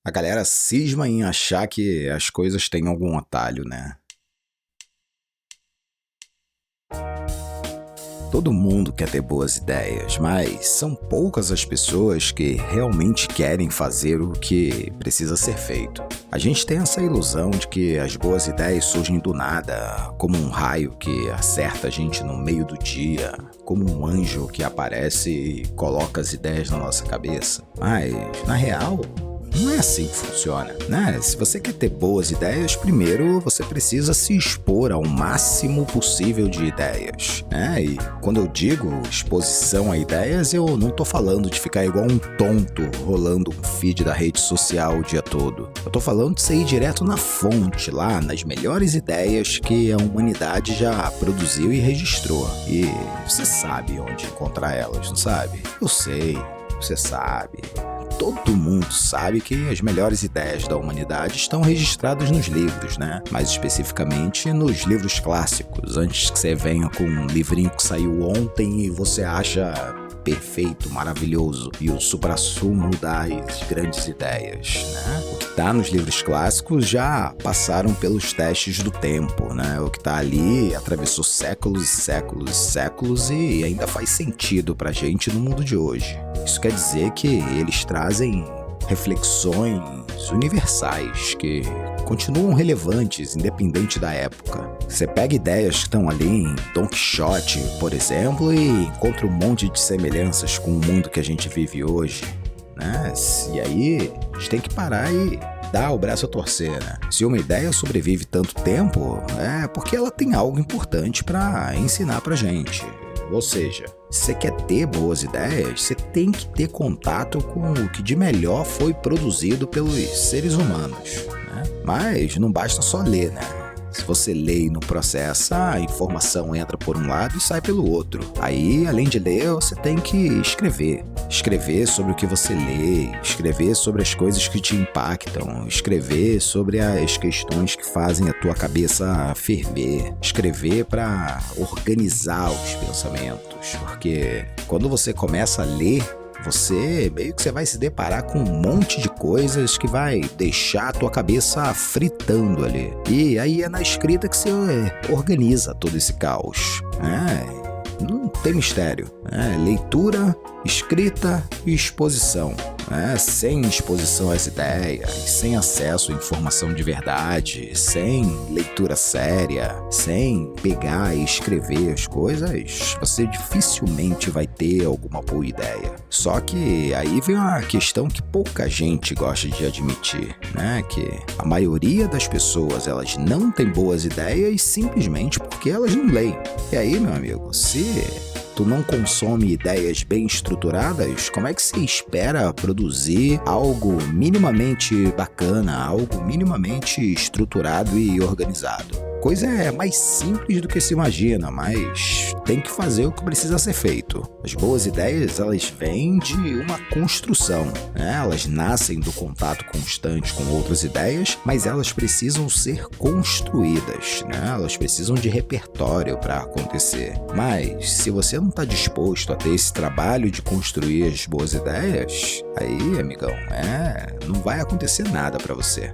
A galera cisma em achar que as coisas têm algum atalho, né? Todo mundo quer ter boas ideias, mas são poucas as pessoas que realmente querem fazer o que precisa ser feito. A gente tem essa ilusão de que as boas ideias surgem do nada, como um raio que acerta a gente no meio do dia, como um anjo que aparece e coloca as ideias na nossa cabeça. Mas, na real, não é assim que funciona, né? Se você quer ter boas ideias, primeiro você precisa se expor ao máximo possível de ideias, né? E quando eu digo exposição a ideias, eu não tô falando de ficar igual um tonto rolando um feed da rede social o dia todo. Eu tô falando de você ir direto na fonte, lá nas melhores ideias que a humanidade já produziu e registrou. E você sabe onde encontrar elas, não sabe? Eu sei, você sabe. Todo mundo sabe que as melhores ideias da humanidade estão registradas nos livros, né? Mais especificamente nos livros clássicos, antes que você venha com um livrinho que saiu ontem e você acha perfeito, maravilhoso e o suprassumo das grandes ideias, né? O que está nos livros clássicos já passaram pelos testes do tempo, né? O que está ali atravessou séculos e séculos e séculos e ainda faz sentido pra gente no mundo de hoje. Isso quer dizer que eles trazem reflexões universais que continuam relevantes, independente da época. Você pega ideias que estão ali em Don Quixote, por exemplo, e encontra um monte de semelhanças com o mundo que a gente vive hoje, né? E aí, a gente tem que parar e dar o braço a torcer, né? Se uma ideia sobrevive tanto tempo, é porque ela tem algo importante para ensinar pra gente. Ou seja, se você quer ter boas ideias, você tem que ter contato com o que de melhor foi produzido pelos seres humanos, né? Mas não basta só ler, né? Se você lê e não processa, a informação entra por um lado e sai pelo outro. Aí, além de ler, você tem que escrever. Escrever sobre o que você lê, escrever sobre as coisas que te impactam, escrever sobre as questões que fazem a tua cabeça ferver, escrever para organizar os pensamentos. Porque quando você começa a ler, você meio que você vai se deparar com um monte de coisas que vai deixar a tua cabeça fritando ali. E aí é na escrita que você organiza todo esse caos, né? Não tem mistério, né? Leitura, escrita e exposição, né? Sem exposição às ideias, sem acesso à informação de verdade, sem leitura séria, sem pegar e escrever as coisas, você dificilmente vai ter alguma boa ideia. Só que aí vem uma questão que pouca gente gosta de admitir, né? Que a maioria das pessoas, elas não tem boas ideias simplesmente porque elas não leem. E aí, meu amigo, se tu não consome ideias bem estruturadas, como é que você espera produzir algo minimamente bacana, algo minimamente estruturado e organizado? Coisa é mais simples do que se imagina, mas tem que fazer o que precisa ser feito. As boas ideias, elas vêm de uma construção, né? Elas nascem do contato constante com outras ideias, mas elas precisam ser construídas, né? Elas precisam de repertório para acontecer. Mas se você não está disposto a ter esse trabalho de construir as boas ideias, aí, amigão, não vai acontecer nada para você.